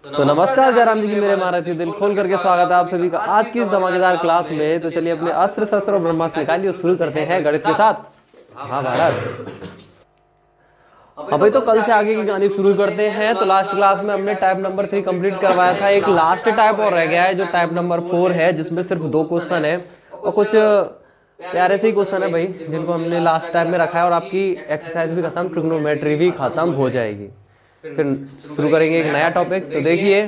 तो नमस्कार जयराम जी की मेरे महारथी दिल खोल करके स्वागत है आप सभी का आज की इस धमाकेदार क्लास में। तो चलिए अपने अस्त्र शस्त्र और ब्रह्मास्त्र निकालिए और शुरू करते हैं गणित के साथ महाभारत। अब भाई तो कल से आगे की कहानी शुरू करते हैं। तो लास्ट क्लास में हमने टाइप नंबर 3 कंप्लीट करवाया था। एक लास्ट टाइप और रह गया है जो टाइप नंबर 4 है, जिसमें सिर्फ 2 क्वेश्चन है और कुछ प्यारे से ही क्वेश्चन है भाई, जिनको हमने लास्ट टाइप में रखा है। और आपकी एक्सरसाइज भी खत्म, ट्रिग्नोमेट्री भी खत्म हो जाएगी। फिर शुरू करेंगे एक नया टॉपिक। तो देखिए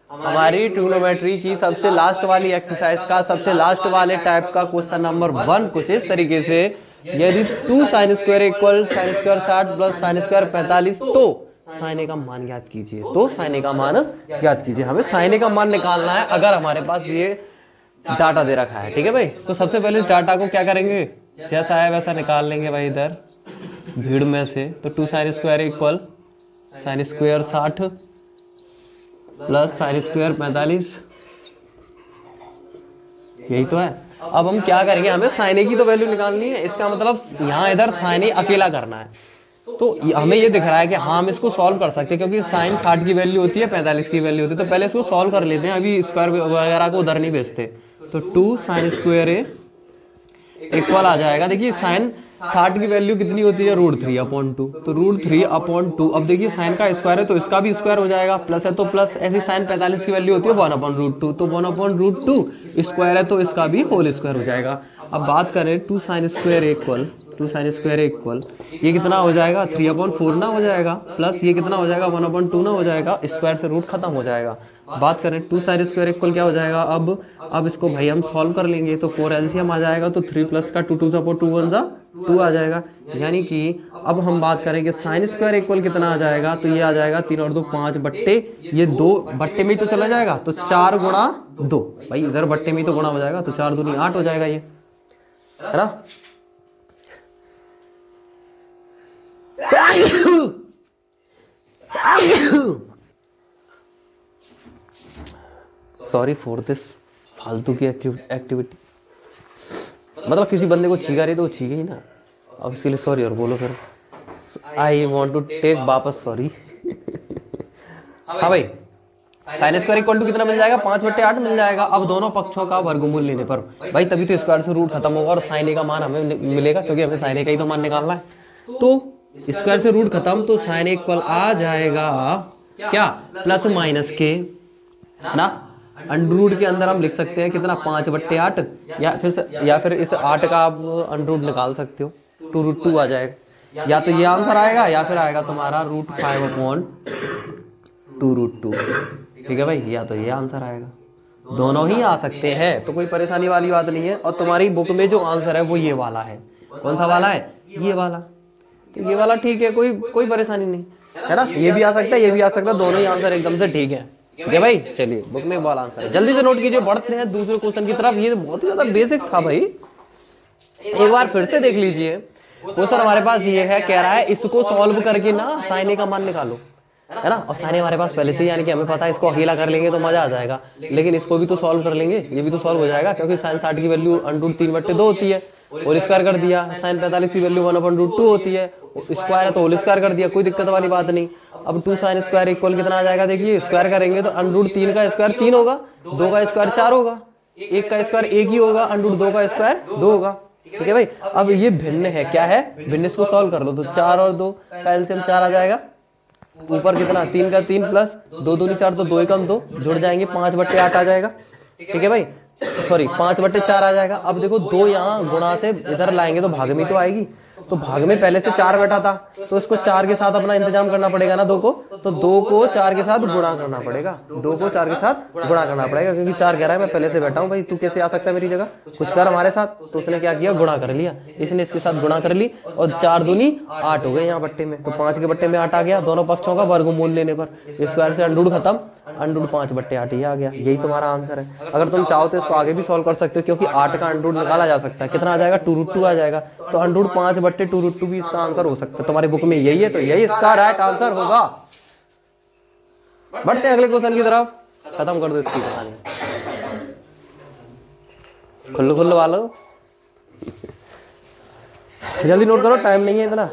हमारी ट्रिग्नोमेट्री की सबसे लास्ट वाली एक्सरसाइज का सबसे लास्ट वाले टाइप का क्वेश्चन नंबर 1 कुछ इस तरीके से, यदि 2 sine square equal sine square 60 plus sine square 45 तो साइन ए का मान ज्ञात कीजिए। तो साइन ए का मान ज्ञात कीजिए। हमें साइन ए का मान निकालना है अगर हमारे पास ये डाटा दे रखा है। ठीक है भाई, तो सबसे पहले इस डाटा को क्या करेंगे, जैसा है वैसा निकाल लेंगे भाई इधर भीड़ में से। तो 2 sine square equal sine square 60 plus sine square 45, यही तो है। अब हम क्या करेंगे, हमें साइन ए की तो वैल्यू निकालनी है। इसका मतलब यहाँ इधर साइन ए अकेला करना है। तो हमें ये दिख रहा है कि हाँ हम इसको सॉल्व कर सकते हैं, क्योंकि साइन 60 की वैल्यू होती है, 45 की वैल्यू होती है। तो पहले इसको सॉल्व कर लेते हैं, अभी स्क्वायर वगैरह को उधर नहीं भेजते। तो 2 साइन स्क्वायर ए इक्वल आ जाएगा, देखिए साइन 60 की वैल्यू कितनी होती है, √3/2। तो √3/2। अब देखिए साइन का स्क्वायर है तो इसका भी स्क्वायर हो जाएगा, प्लस है तो प्लस। ऐसी साइन 45 की वैल्यू होती है 1/√2, तो 1/√2 स्क्वायर है तो इसका भी होल स्क्वायर हो जाएगा। अब बात करें 2 साइन स्क्वायर इक्वल ये कितना हो जाएगा, 3/4 ना हो जाएगा, प्लस ये कितना हो जाएगा 1/2 ना हो जाएगा, स्क्वायर से रूट खत्म हो जाएगा। बात करें 2 साइन स्क्वायर इक्वल क्या हो जाएगा, अब इसको भाई हम सॉल्व कर लेंगे। तो 4 एलसीएम आ जाएगा, तो 3 प्लस का 2 2 आ जाएगा। यानी कि अब हम बात करें कि साइन स्क्वायर इक्वल कितना आ जाएगा, तो ये आ जाएगा 3 और 2 5 बट्टे, ये 2 बट्टे में ही तो चला जाएगा, तो 4 गुणा 2। भाई इधर बट्टे में ही तो गुणा हो जाएगा, तो 4 दूनी 8 हो जाएगा, ये है ना। सॉरी फॉर दिस फालतू की एक्टिविटी। मतलब किसी बंदे को छीगा रही तो वो छीगे ही ना, अब इसके लिए सॉरी और बोलो फिर। आई वॉन्ट टू टेक वापस सॉरी। हाँ भाई, साइन स्क्वायर इक्वल टू कितना मिल जाएगा, 5/8 मिल जाएगा। अब दोनों पक्षों का वर्गमूल लेने पर भाई तभी तो स्क्वायर से रूट खत्म होगा और साइन ए का मान हमें मिलेगा, क्योंकि हमें साइन ए का ही तो मान निकालना है। तो स्क्वायर से रूट खत्म, तो साइन ए इक्वल आ जाएगा क्या, प्लस माइनस के, है ना। अंडर के अंदर हम लिख सकते हैं कितना, 5/8, या फिर इस 8 का आप अंडर निकाल सकते हो, 2√2 आ जाएगा। या तो ये आंसर आएगा या फिर आएगा तुम्हारा √5/2√2। ठीक है भाई, या तो ये आंसर आएगा, दोनों ही आ सकते हैं, तो कोई परेशानी वाली बात नहीं है। और तुम्हारी बुक में जो आंसर है वो ये वाला है। कौन सा वाला है, ये वाला। तो ये वाला ठीक है, कोई परेशानी नहीं है ना। ये भी आ सकता है, ये भी आ सकता है, दोनों ही आंसर एकदम से ठीक है। ठीक है भाई, चलिए बुक में वाला आंसर है, जल्दी से नोट कीजिए। बढ़ते हैं दूसरे क्वेश्चन की तरफ। ये बहुत ही ज्यादा बेसिक था भाई, एक बार फिर से देख लीजिए। क्वेश्चन हमारे पास ये है, कह रहा है इसको सॉल्व करके ना साइन ए का मान निकालो, है ना। और साइन ए हमारे पास पहले से ही, यानी कि हमें पता है इसको अकेला कर लेंगे तो मजा आ जाएगा। लेकिन इसको भी तो सॉल्व कर लेंगे, ये भी तो सॉल्व हो जाएगा, क्योंकि साइन 60 की वैल्यू √3/2 होती है और स्क्वायर कर दिया। साइन 45 की वैल्यू 1/2 होती है, स्क्वायर है तो होल स्क्वायर कर दिया, कोई दिक्कत वाली बात नहीं। अब 2 साइन स्क्वायर इक्वल कितना आ जाएगा, देखिए स्क्वायर करेंगे तो √3 का स्क्वायर 3 होगा, 2 का स्क्वायर 4 होगा, 1 का स्क्वायर 1 ही होगा, √2 का स्क्वायर 2 होगा। ठीक है भाई, अब ये भिन्न है, क्या है भिन्न, इसको सॉल्व कर लो। तो 4 और 2 का एलसीएम 4 आ जाएगा, ऊपर कितना 3 का 3 प्लस 2 दूनी 4, तो 2 एकम 2 जुड़ जाएंगे, 5/8 आ जाएगा। ठीक है भाई, सॉरी 5/4 आ जाएगा। अब देखो 2 यहाँ गुणा से इधर लाएंगे तो भाग में तो आएगी, तो भाग में पहले से 4 बैठा था, तो इसको 4 के साथ अपना इंतजाम करना पड़ेगा ना 2 को, तो 2 को 4 के साथ गुणा करना पड़ेगा, 2 को 4 के साथ गुणा करना पड़ेगा, क्योंकि 4 कह रहा है मैं पहले से बैठा हूँ। भाई तू कैसे आ सकता है मेरी जगह, कुछ कर हमारे साथ। तो उसने क्या किया, गुणा कर लिया, इसने इसके साथ गुणा कर ली, और 4 दूनी 8 हो गए यहाँ बट्टे में, तो 5 के बट्टे में 8 आ गया। दोनों पक्षों का वर्गमूल लेने पर स्क्वायर से अंडूड खत्म, अंडूड 5/8 ये आ गया। यही तुम्हारा आंसर है। अगर तुम चाहो तो इसको आगे भी सॉल्व कर सकते हो, क्योंकि 8 का अंडूड निकाला जा सकता है। कितना आ जाएगा, 2√2 आ जाएगा, तो अंडूड 5/2√2 भी इसका आंसर हो सकता है। तुम्हारी बुक में यही है, तो यही इसका राइट आंसर होगा। बढ़ते हैं अगले क्वेश्चन की तरफ, खत्म कर दो इसकी कहानी। खुल्लू वालों जल्दी नोट करो, टाइम नहीं है इतना।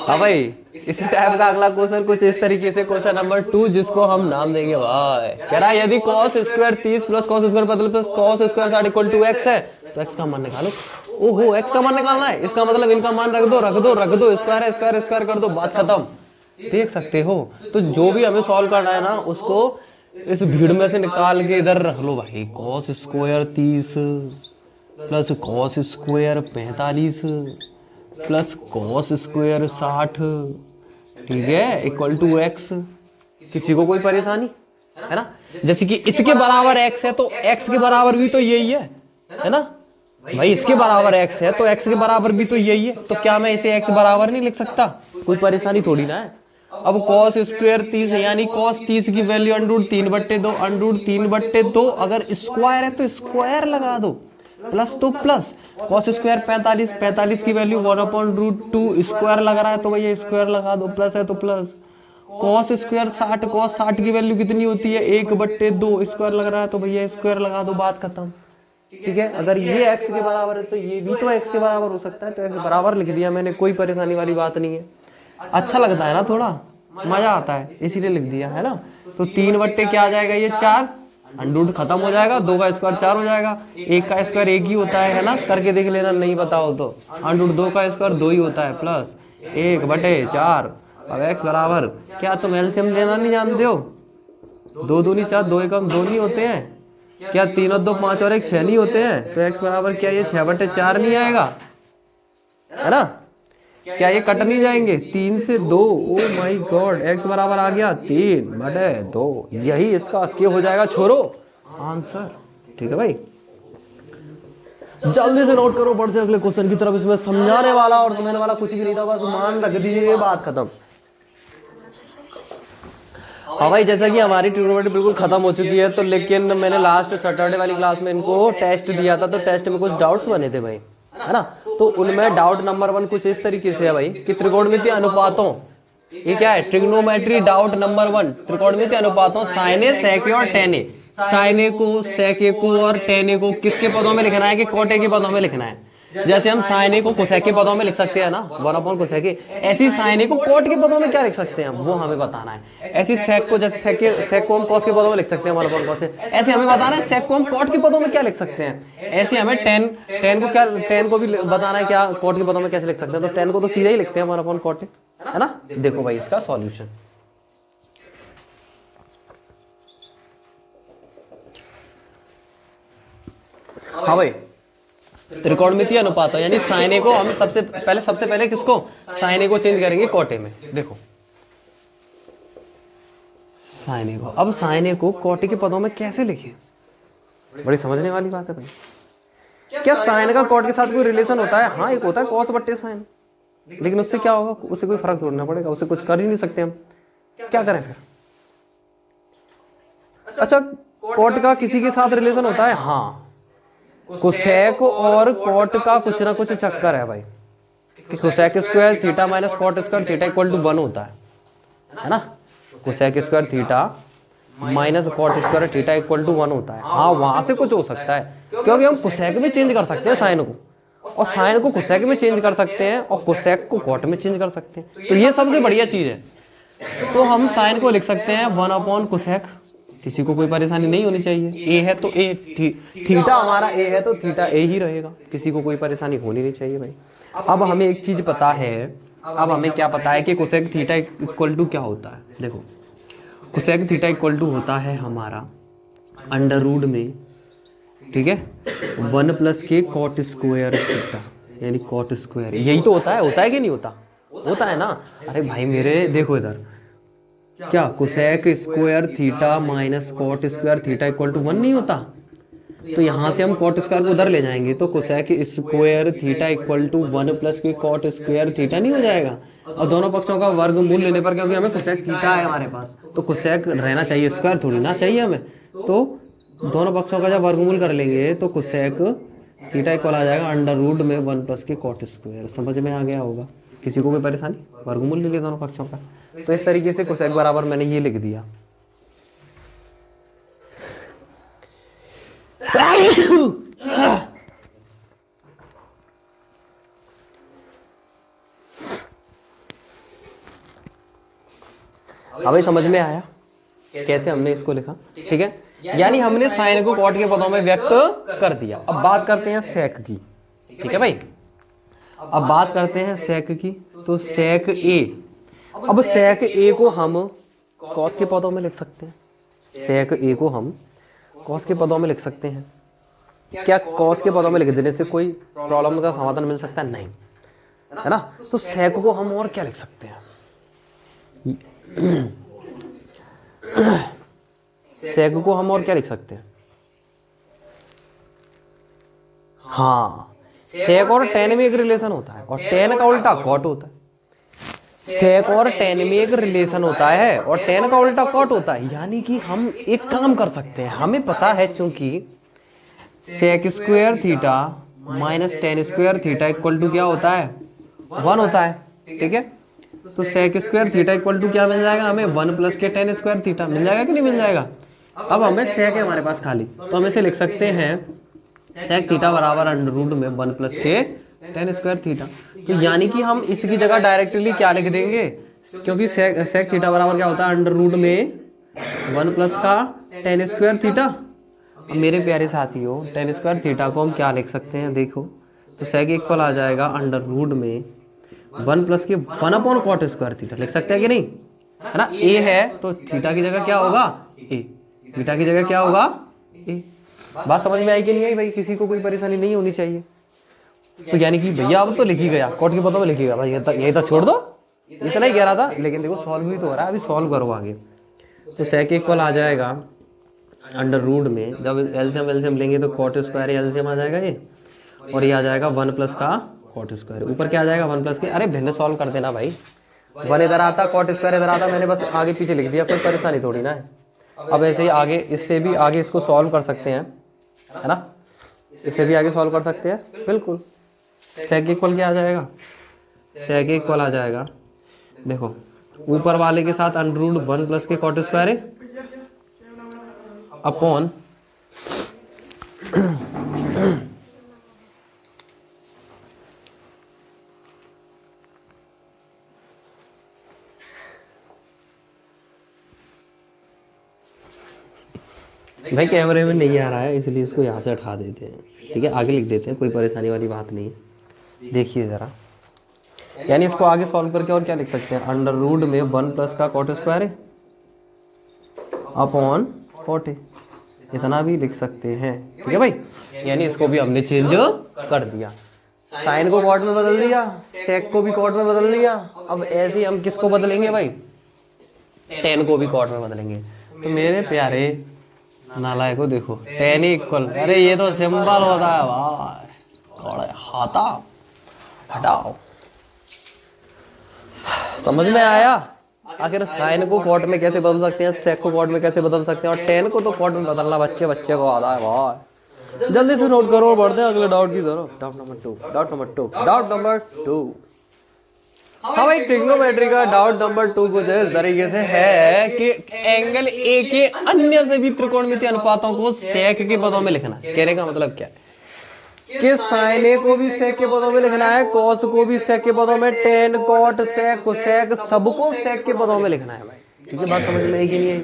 हाँ भाई, इसी टाइप का अगला क्वेश्चन कुछ इस तरीके से, क्वेश्चन नंबर 2, जिसको हम नाम देंगे भाई, कह रहा है यदि cos square 30 plus cos square 45 plus cos square 60 equal to x है, तो x का मान निकालो। ओहो, x का मान निकालना है, इसका मतलब इनका मान रख दो, स्क्वायर है स्क्वायर स्क्वायर कर दो, बात खत्म। देख सकते हो, तो जो भी हमें सॉल्व करना है ना, उसको इस भीड़ में से निकाल के इधर रख लो भाई। cos square 30 plus cos square 45 plus cos square 60, ठीक है, इक्वल टू x। किसी को कोई परेशानी है ना? जैसे कि इसके बराबर x है तो x के बराबर भी तो यही है ना भाई? इसके बराबर x है तो x के बराबर भी तो यही है, तो क्या मैं इसे x बराबर नहीं लिख सकता? कोई परेशानी थोड़ी ना है। अब cos स्क्वायर 30 है, यानी cos 30 की वैल्यू √3/2, √3/2, अगर स्क्वायर है तो स्क्वायर लगा दो, प्लस तो प्लस। cos स्क्वायर 45 की वैल्यू 1/√2, स्क्वायर लग रहा है तो भैया स्क्वायर लगा दो, प्लस है तो प्लस। cos स्क्वायर 60, cos 60 की वैल्यू कितनी होती है? 1/2, स्क्वायर लग रहा है तो भैया स्क्वायर लगा दो, बात खत्म। ठीक है, अगर ये x के बराबर है तो ये भी तो x के बराबर हो सकता है, तो x बराबर लिख दिया मैंने, कोई परेशानी वाली बात नहीं है। अच्छा लगता है ना, थोड़ा मजा आता है, इसीलिए लिख दिया है ना। तो 3 क्या आ जाएगा? ये 4, अंडूड खत्म हो जाएगा, 2 का स्क्वायर 4 हो जाएगा, 1 का स्क्वायर 1 ही होता है ना, करके देख लेना, नहीं बताओ तो। अंडूड 2 का स्क्वायर 2 ही होता है, प्लस 1/4। अब x बराबर, क्या तुम एलसीएम लेना नहीं जानते हो? 2 दूनी 4, 2 एकम 2 नहीं होते हैं क्या? 3 और 2 5 और 1 6 नहीं होते हैं? तो x बराबर क्या ये 6/4 नहीं आएगा, है ना? क्या ये कट नहीं जाएंगे? 3 से 2, ओ माय गॉड, x बराबर आ गया 3/2, यही इसका क्या हो जाएगा छोरो आंसर। ठीक है भाई, जल्दी से नोट करो, बढ़ते अगले क्वेश्चन की तरफ। इसमें समझाने वाला और समझने वाला कुछ भी नहीं था, बस मान रख दिए, बात खत्म। हाँ भाई, जैसा कि हमारी ट्रिग्नोमेट्री बिल्कुल खत्म हो चुकी है, तो लेकिन मैंने लास्ट सैटरडे वाली क्लास में इनको टेस्ट दिया था, तो टेस्ट में कुछ डाउट्स बने थे भाई, है ना? तो उनमें डाउट नंबर 1 कुछ इस तरीके से है भाई कि त्रिकोणमितीय अनुपातों, ये क्या है? ट्रिग्नोमेट्री डाउट नंबर 1, त्रिकोणमितीय अनुपातों साइन ए, सेक ए और टेन ए। साइन ए को, सेक ए को और टेन ए को किसके पदों में लिखना है कि कॉट ए के पदों में लिखना है? जैसे हम साइन ए को कोसेक के पदों में लिख सकते हैं ना, 1/कोसेक कोसेक, ऐसी साइन ए को कॉट के पदों में क्या लिख सकते हैं, वो हमें बताना है। ऐसी सेक को, जैसे सेक को हम कॉस के पदों में लिख सकते हैं 1/cos से, ऐसे हमें बताना है सेक को हम कॉट के पदों में क्या लिख सकते हैं। ऐसे हमें टेन को भी बताना है क्या कॉट के पदों में कैसे लिख सकते हैं। तो टेन को तो सीधा ही लिखते हैं 1/cot, है ना? देखो भाई इसका सॉल्यूशन। हाँ भाई, त्रिकोणमितीय अनुपात यानी साइन ए को हम सबसे पहले किसको, साइन ए को चेंज करेंगे कॉट ए में। देखो साइन ए को, अब साइन ए को कॉट ए के पदों में कैसे लिखें, बड़ी समझने वाली बात है भाई। क्या साइन का कॉट के साथ कोई रिलेशन होता है? हाँ, एक होता है cos/sin, लेकिन उससे क्या होगा, उससे कोई फर्क छोड़ना पड़ेगा, उससे कुछ कर ही नहीं सकते हम, क्या करें फिर? अच्छा, कॉट का किसी के साथ रिलेशन होता है? हाँ, कोसेक और कॉट का कुछ ना कुछ चक्कर है भाई, कि cosec square theta minus cot square theta equal to 1 होता है ना? Cosec square theta minus cot square theta equal to 1 होता है। हाँ, वहां से कुछ हो सकता है, क्योंकि हम कोसेक में चेंज कर सकते हैं साइन को, और साइन को कोसेक में चेंज कर सकते हैं, और कोसेक को कॉट में चेंज कर सकते हैं। तो ये सबसे बढ़िया चीज है। तो हम साइन को लिख सकते हैं 1/कोसेक, किसी को कोई परेशानी नहीं होनी चाहिए। ए है तो ए, थीटा हमारा ए है तो थीटा ए ही रहेगा, किसी को कोई परेशानी होनी नहीं चाहिए भाई। अब हमें एक चीज पता है, अब हमें क्या पता है कि कोसेक थीटा इक्वल टू क्या होता है। देखो, कोसेक थीटा इक्वल टू होता है हमारा अंडर रूट में, ठीक है, 1 प्लस के कॉट स्क्वायर थीटा, यानी कॉट स्क्वायर, यही तो होता है कि नहीं होता? होता है ना? अरे भाई मेरे देखो इधर, क्या cosec square theta minus cot square theta equal to 1 नहीं होता? तो यहाँ से हम कॉट स्क्वायर को उधर ले जाएंगे तो cosec square theta equal to 1 plus के कॉट स्क्वायर थीटा नहीं हो जाएगा? और दोनों पक्षों का वर्गमूल लेने पर, क्योंकि हमें कोसेक थीटा है हमारे पास, तो कोसेक रहना चाहिए, स्क्वायर थोड़ी ना चाहिए हमें। तो दोनों पक्षों का जब वर्गमूल कर लेंगे तो कोसेक थीटा इक्वल आ जाएगा अंडर रूट में 1 प्लस के कॉट स्क्वायर। समझ में आ गया होगा? किसी को कोई परेशानी? वर्गमूल ले लिया दोनों पक्षों का। तो इस तरीके से कोसेक बराबर मैंने ये लिख दिया। हमें समझ में आया कैसे हमने इसको लिखा? ठीक है, यानी हमने साइन को कॉट के पदों में व्यक्त कर दिया। अब बात करते हैं सेक की। ठीक है भाई, अब बात करते हैं सेक की। तो सेक ए, अब सेक ए को हम कॉस के पदों में लिख सकते हैं। सेक ए को हम कॉस के पदों में लिख सकते हैं। क्या कॉस के पदों में लिख देने से कोई प्रॉब्लम का समाधान मिल सकता है? नहीं, है ना। तो सेक को हम और क्या लिख सकते हैं? सेक को हम और क्या लिख सकते हैं? हाँ, सेक और टेन में एक रिलेशन होता है और टेन का उल्टा कॉट होता है। सेक और टेन में एक रिलेशन होता है और टेन का उल्टा कॉट होता है। यानी कि हम एक काम कर सकते हैं, हमें पता है चूंकि sec square theta minus tan square theta equal to क्या होता है? 1 होता है। ठीक है, तो sec square theta equal to क्या मिल जाएगा हमें? 1 प्लस के टेन स्क्वायर थीटा मिल जाएगा कि नहीं मिल जाएगा? अब हमें सेक है हमारे पास खाली, तो हम इसे लिख सकते हैं सेक थीटा बराबर अंडर रूट में 1 प्लस के टेन स्क्वायर थीटा। तो यानी कि हम इसकी जगह डायरेक्टली क्या लिख देंगे? क्योंकि सेक थीटा बराबर क्या होता है? अंडर रूट में 1 प्लस का टेन स्क्वायर थीटा। अब मेरे प्यारे साथियों, टेन स्क्वायर थीटा को हम क्या लिख सकते हैं? देखो, तो सेक इक्वल आ जाएगा अंडर रूट में 1 प्लस के 1 अपॉन कॉट स्क्वायर थीटा। लिख सकते हैं कि नहीं? है ना। ए है तो थीटा की जगह क्या होगा? ए। थीटा की जगह क्या होगा? ए। बात समझ में आई कि नहीं आई भाई? किसी को कोई परेशानी नहीं होनी चाहिए। तो यानी कि भैया अब तो लिख ही गया, कॉट के पदों में लिखिएगा भाई, यही तक छोड़ दो, इतना ही कह रहा था। लेकिन देखो सॉल्व भी तो हो रहा है, अभी सॉल्व करो आगे। तो सेक इक्वल आ जाएगा अंडर रूट में, जब एलसीएम लेंगे तो कॉट स्क्वायर एलसीएम आ जाएगा ये, और ये आ जाएगा 1 प्लस का कॉट स्क्वायर। ऊपर क्या आ जाएगा? 1 प्लस के, अरे भिन्न सॉल्व कर देना भाई। 1 इधर आता, कॉट स्क्वायर इधर आता, मैंने बस आगे पीछे लिख दिया, कोई परेशानी थोड़ी ना है। अब ऐसे ही आगे, इससे भी आगे इसको सॉल्व कर सकते हैं, है ना। इससे भी आगे सॉल्व कर सकते हैं, बिल्कुल। सेक इक्वल क्या आ जाएगा? सेक इक्वल आ जाएगा, देखो ऊपर वाले के साथ अंडर रूट 1 प्लस के कॉट स्क्वायर अपॉन भाई कैमरे में नहीं आ रहा है इसलिए इसको यहाँ से हटा देते हैं। ठीक है, आगे लिख देते हैं, कोई परेशानी वाली बात नहीं है। देखिए ज़रा, यानी इसको आगे सॉल्व करके और क्या लिख सकते हैं? अंडर रूट में 1 प्लस का कॉट स्क्वायर अपॉन कॉट, इतना भी लिख सकते हैं। ठीक है भाई, यानी इसको भी हमने चेंज कर दिया, साइन को कॉट में बदल दिया, सेक को भी कॉट में बदल दिया। अब ऐसे ही हम किसको बदलेंगे भाई? टेन को भी कॉट में बदलेंगे। तो मेरे प्यारे नालायक को देखो, टेन इक्वल, अरे ये तो सिंबल होता है भाई, हाथा हटाओ। समझ में आया? आखिर साइन को कॉट में कैसे बदल सकते हैं, सेक को कॉट में कैसे बदल सकते हैं, और टेन को तो कॉट में बदलना बच्चे को आता है भाई। जल्दी से नोट करो और बढ़ते हैं अगले डाउट की तरफ। Doubt number two. हाँ भाई, ट्रिग्नोमेट्री का डाउट नंबर 2 कुछ इस तरीके से है कि एंगल ए के अन्य सभी त्रिकोणमितीय अनुपातों को सेक के पदों में लिखना। कहने का मतलब क्या है कि साइन ए को भी सेक के पदों में लिखना है, कॉस को भी सेक के पदों में, टेन कॉट सेक कोसेक सबको सेक के पदों में लिखना है भाई। ठीक है, बात समझ में आई कि नहीं आई?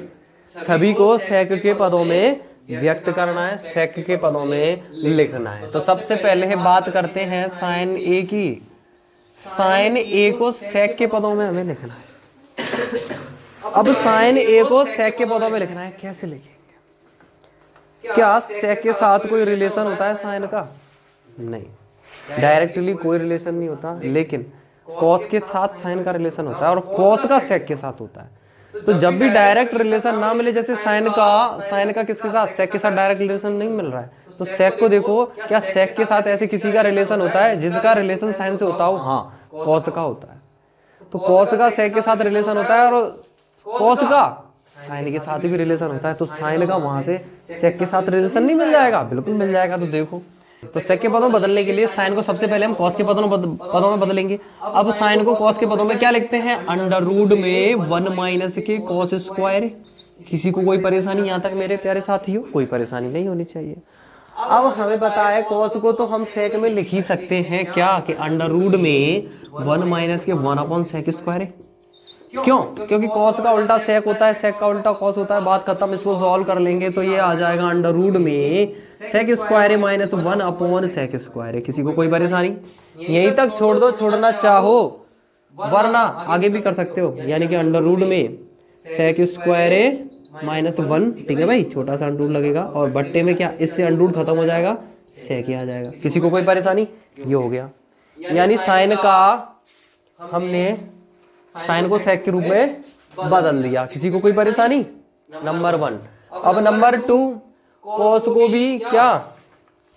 सभी को सेक के पदों में व्यक्त करना है, सेक के पदों में लिखना है। तो सबसे पहले बात करते हैं साइन ए की। साइन ए को सेक के पदों में हमें लिखना है। अब साइन ए को सेक के पदों में लिखना है, कैसे लिखेंगे? क्या सेक के साथ कोई रिलेशन होता है साइन का? नहीं, डायरेक्टली कोई रिलेशन नहीं होता, लेकिन कॉस के साथ साइन का रिलेशन होता है और कॉस का सेक के साथ होता है। तो जब भी डायरेक्ट रिलेशन ना मिले, जैसे साइन का किसके साथ? सेक के साथ डायरेक्ट रिलेशन नहीं मिल रहा है, तो सेक को देखो, क्या सेक के साथ ऐसे किसी का रिलेशन होता है जिसका रिलेशन साइन से होता हो? हाँ, कॉस का होता है। तो कॉस का सेक के साथ रिलेशन होता है और कॉस का साइन के साथ भी रिलेशन होता है। तो साइन का वहां से सेक के साथ रिलेशन नहीं मिल जाएगा? बिल्कुल मिल जाएगा। तो देखो, तो सेक के पदों में बदलने के लिए साइन को सबसे पहले हम कॉस के पदों में बदलेंगे। अब साइन को कॉस के पदों में क्या लिखते हैं? अंडर रूट में 1 माइनस के कॉस स्क्वायर। किसी को कोई परेशानी यहाँ तक मेरे प्यारे साथियों? कोई परेशानी नहीं होनी चाहिए। अब हमें पता है कॉस को तो हम सेक में लिख ही सकते हैं, क्या कि अंडर रूट में 1 माइनस के 1 अपॉन सेक स्क्वायर। क्यों? क्योंकि कॉस का उल्टा सेक होता है, सेक का उल्टा कॉस होता है। बात खत्म। इसको सॉल्व कर लेंगे तो ये आ जाएगा अंडर रूट में सेक स्क्वायर है -1 अपॉन सेक स्क्वायर है। किसी को कोई परेशानी? यहीं तक छोड़ दो, छोड़ना चाहो, वरना आगे भी कर सकते हो। यानी कि अंडर रूट में सेक स्क्वायर है -1, ठीक है भाई, छोटा सा अंडर रूट लगेगा और बट्टे में क्या, इससे अंडर रूट खत्म हो जाएगा, सेक ही आ जाएगा। किसी को कोई परेशानी? ये हो गया। यानी साइन का हमने साइन को सेक के रूप में बदल दिया। किसी को कोई परेशानी? नंबर 1। अब नंबर 2, कॉस को भी क्या,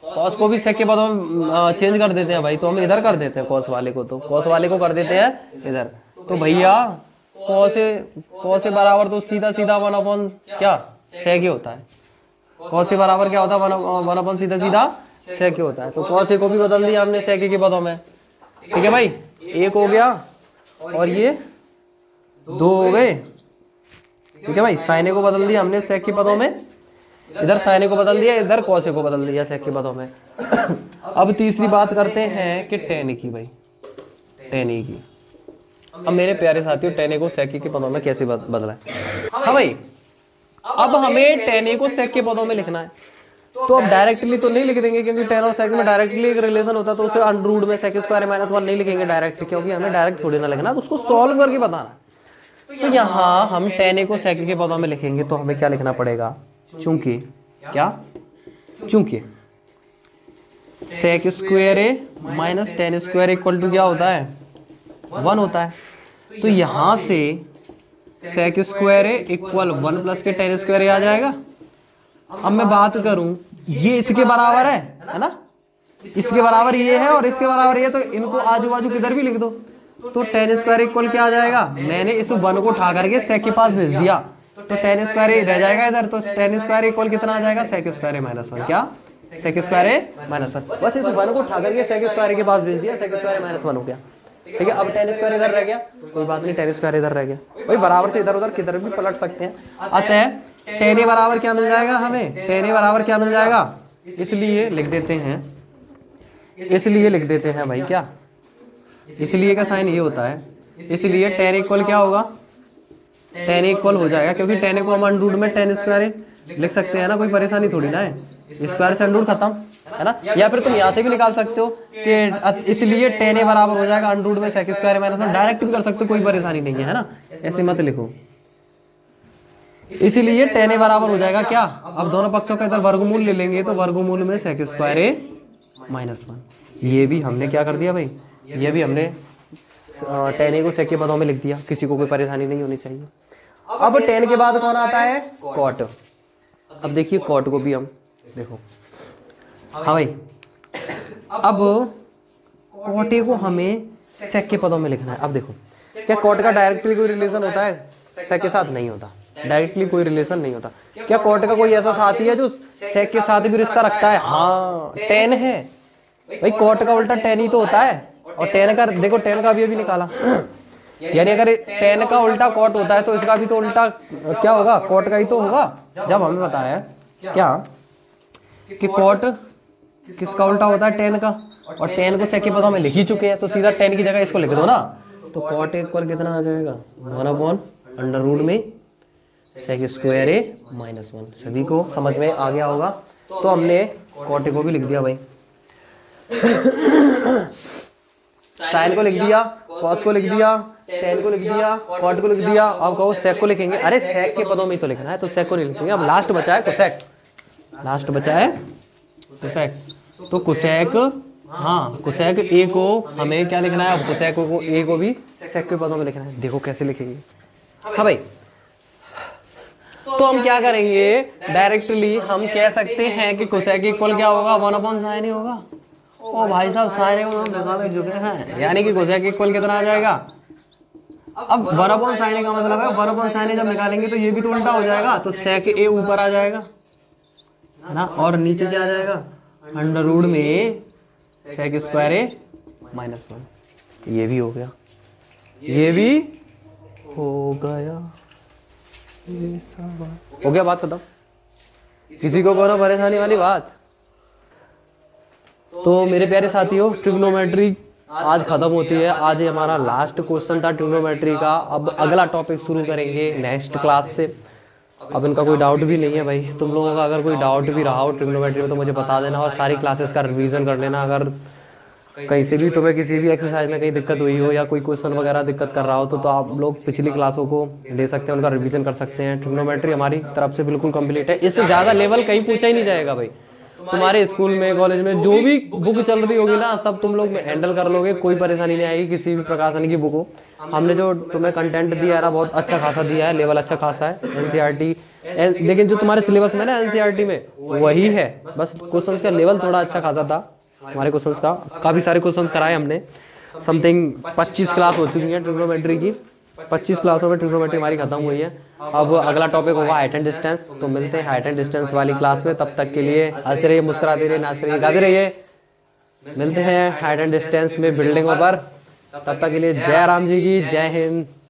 कॉस को भी सेक के पदों में चेंज कर देते हैं भाई। तो हम इधर कर देते हैं कॉस वाले को, तो कॉस वाले को कर देते हैं इधर। तो भैया कॉस से बराबर तो सीधा सीधा 1 अपॉन क्या, सेक ही होता है। कॉस से बराबर क्या होता है, 1 अपॉन सीधा सीधा सेक ही होता है। तो कॉस को भी बदल दिया हमने सेक के पदों में, ठीक है भाई। एक हो गया और ये 2 हो गए, ठीक है भाई। साइन को बदल दिया हमने सेक के पदों में, इधर साइन को बदल दिया, इधर कॉस को बदल दिया सेक के पदों में। अब तीसरी बात करते हैं कि टेन की भाई, टेन की। अब मेरे प्यारे साथियों टेन को सेक के पदों में कैसे बदला है? हाँ भाई, अब हमें टेन को सेक के पदों में लिखना है। तो अब डायरेक्टली तो नहीं लिख देंगे क्योंकि टेन और सेक में डायरेक्टली एक रिलेशन होता है, तो उसे अंडर रूट में सेक स्क्वायर -1 नहीं लिखेंगे डायरेक्ट, क्योंकि हमें डायरेक्ट थोड़ी ना लिखना, तो उसको सॉल्व करके बताना। तो यहाँ हम टेन को सेक के पदों में लिखेंगे तो हमें क्या लिखना पड़ेगा, चूंकि क्या, चूंकि सेक स्क्वायर है minus tan square equal to क्या होता है, 1 होता है। तो यहाँ से सेक स्क्वायर है इक्वल 1 प्लस के टेन स्क्वायर आ जाएगा। अब मैं बात करूं, ये इसके बराबर है ना, इसके बराबर ये है और इसके बराबर ये, तो इनको आजू बाजू किधर भी लिख दो। तो टेन स्क्वायर इक्वल क्या आ जाएगा, मैंने इस 1 को उठा करके सेक के पास भेज दिया, तो टेन स्क्वायर रह जाएगा इधर। तो टेन स्क्वायर इक्वल कितना आ जाएगा, सेक स्क्वायर -1, क्या, सेक स्क्वायर -1। बस इस 1 को उठा करके सेक स्क्वायर के पास भेज दिया, सेक स्क्वायर -1 हो गया, ठीक है। अब टेन स्क्वायर इधर रह गया, कोई बात नहीं, टेन स्क्वायर इधर रह गया भाई, बराबर से इधर उधर किधर भी पलट सकते हैं। अतः टेन ए बराबर क्या मिल जाएगा हमें, टेन ए बराबर क्या मिल जाएगा, इसलिए लिख देते हैं, इसलिए लिख देते हैं भाई क्या, इसलिए का साइन ये होता है, इसलिए टेन इक्वल क्या होगा, टेन इक्वल हो जाएगा, क्योंकि टेन को हम अंडर रूट में टेन स्क्वायर लिख सकते हैं ना, कोई परेशानी थोड़ी ना है। स्क्वायर से अंडर रूट खत्म है ना, या फिर तुम यहाँ से भी निकाल सकते हो कि इसलिए टेन ए बराबर हो जाएगा अंडर रूट में सेक स्क्वायर -1, डायरेक्ट भी कर सकते हो, कोई परेशानी नहीं है ना, ऐसे मत लिखो। इसीलिए टेन ए बराबर हो जाएगा क्या, अब दोनों पक्षों का इधर वर्गमूल ले लेंगे, तो वर्गमूल में सेक स्क्वायर -1। ये भी हमने क्या कर दिया भाई, ये भी हमने टेन ए को सेक के पदों में लिख दिया, किसी को कोई परेशानी नहीं होनी चाहिए। अब टेन के बाद कौन आता है, कॉट। अब देखिए कॉट को भी हम देखो, हाँ भाई, अब कॉट ए को हमें सेक के पदों में लिखना है। अब देखो, क्या कॉट का डायरेक्टली कोई रिलेशन होता है सेक के साथ? नहीं होता, डायरेक्टली कोई रिलेशन नहीं होता। क्या कॉट का कोई ऐसा साथी है जो सेक के साथ भी रिश्ता रखता है? हाँ, टेन है भाई, कॉट का उल्टा टेन ही तो होता है। और टेन का देखो, टेन का भी निकाला, यानी अगर टेन का उल्टा कॉट होता है तो इसका भी तो उल्टा क्या होगा, कॉट का ही तो होगा। जब हमें बताया क्या कि कॉट किसका उल्टा होता है, टेन का, और टेन को सेक के पदों में लिख ही चुके हैं, तो सीधा टेन की जगह इसको लिख दो ना। तो कॉट इक्वल कितना आ जाएगा, 1 अपॉन अंडर रूट में सेक स्क्वायर -1। सभी को समझ में आ गया होगा। तो हमने कॉट को भी लिख दिया भाई, साइन को लिख दिया, कॉस को लिख दिया, टेन को लिख दिया, कॉट को लिख दिया। अब कहो सेक को लिखेंगे, अरे सेक के पदों में तो लिखना है, तो सेक को नहीं लिखेंगे। अब लास्ट बचा है कोसेक, लास्ट बचा है कोसेक। तो कोसेक, हाँ, कोसेक ए को हमें क्या लिखना है, अब कोसेक को ए को भी सेक के पदों में लिखना है। देखो कैसे लिखेंगे, हाँ भाई। तो हम क्या करेंगे, डायरेक्टली हम कह सकते हैं कि कोसेक इक्वल क्या होगा, 1 अपॉन साइन ए होगा। ओ भाई साहब, साइन को हम निकाल चुके हैं, यानी कि कोसेक इक्वल कितना आ जाएगा। अब 1 अपॉन साइन ए का मतलब है 1 अपॉन साइन ए जब निकालेंगे तो ये भी तो उल्टा हो जाएगा, तो सेक ए ऊपर आ जाएगा ना, और नीचे क्या आ जाएगा, अंडर रूट में सेक स्क्वायर -1। ये भी हो गया, ये भी हो गया, ये सब हो गया, बात खत्म। किसी को कोई परेशानी वाली बात? तो मेरे प्यारे साथियों, ट्रिग्नोमेट्री आज खत्म होती है। आज ये हमारा लास्ट क्वेश्चन था ट्रिग्नोमेट्री का। अब अगला टॉपिक शुरू करेंगे नेक्स्ट क्लास से। अब इनका कोई डाउट भी नहीं है भाई। तुम लोगों का अगर कोई डाउट भी रहा हो ट्रिग्नोमेट्री में तो मुझे बता देना, और सारी क्लासेस का रिवीजन कर लेना। अगर कहीं से भी तुम्हें किसी भी एक्सरसाइज में कहीं दिक्कत हुई हो या कोई क्वेश्चन वगैरह दिक्कत कर रहा हो तो आप लोग पिछली क्लासों को ले सकते हैं, उनका रिवीजन कर सकते हैं। ट्रिग्नोमेट्री हमारी तरफ से बिल्कुल कंप्लीट है। इससे ज़्यादा लेवल कहीं पूछा ही नहीं जाएगा भाई। तुम्हारे स्कूल में कॉलेज में जो भी बुक चल रही होगी ना, सब तुम लोग हैंडल कर लोगे, कोई परेशानी नहीं आएगी किसी भी प्रकाशन की बुक हो। हमने जो तुम्हें कंटेंट दिया है ना, बहुत अच्छा खासा दिया है, लेवल अच्छा खासा है। एनसीईआरटी लेकिन जो तुम्हारे सिलेबस में ना एनसीईआरटी में वही है, बस क्वेश्चंस का लेवल थोड़ा अच्छा खासा था। हमारे क्वेश्चंस का काफ़ी सारे क्वेश्चंस कराए हमने। समथिंग 25 क्लास हो चुकी है ट्रिग्नोमेट्री की। 25 क्लासों में ट्रिग्नोमेट्री हमारी खत्म हुई है। अब अगला टॉपिक होगा हाइट एंड डिस्टेंस। तो मिलते हैं हाइट एंड डिस्टेंस वाली क्लास में। तब तक के लिए हंसते रहिए, मुस्कुराते रहिए, नाचते रहिए, गाते रहिए। मिलते हैं हाइट एंड डिस्टेंस में बिल्डिंगों पर। तब तक के लिए जय राम जी की, जय हिंद।